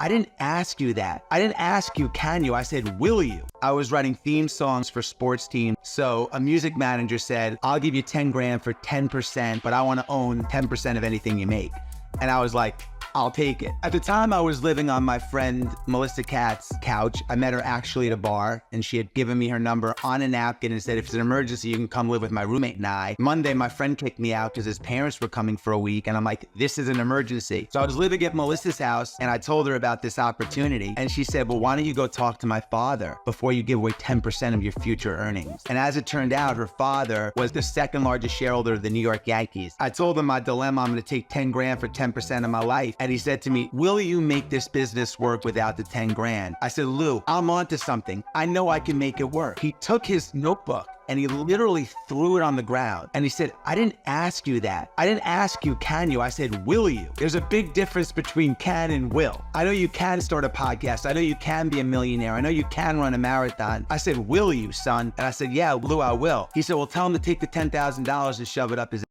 I didn't ask you that. I didn't ask you, can you? I said, will you? I was writing theme songs for sports teams. So a music manager said, I'll give you 10 grand for 10%, but I want to own 10% of anything you make. And I was like, I'll take it. At the time, I was living on my friend Melissa Katz's couch. I met her actually at a bar, and she had given me her number on a napkin and said, if it's an emergency, you can come live with my roommate and I. Monday, my friend kicked me out because his parents were coming for a week, and I'm like, this is an emergency. So I was living at Melissa's house, and I told her about this opportunity, and she said, well, why don't you go talk to my father before you give away 10% of your future earnings? And as it turned out, her father was the second largest shareholder of the New York Yankees. I told him my dilemma, I'm gonna take 10 grand for 10% of my life. And he said to me, will you make this business work without the 10 grand? I said, Lou, I'm onto something. I know I can make it work. He took his notebook and he literally threw it on the ground. And he said, I didn't ask you that. I didn't ask you, can you? I said, will you? There's a big difference between can and will. I know you can start a podcast. I know you can be a millionaire. I know you can run a marathon. I said, will you, son? And I said, yeah, Lou, I will. He said, well, tell him to take the $10,000 and shove it up his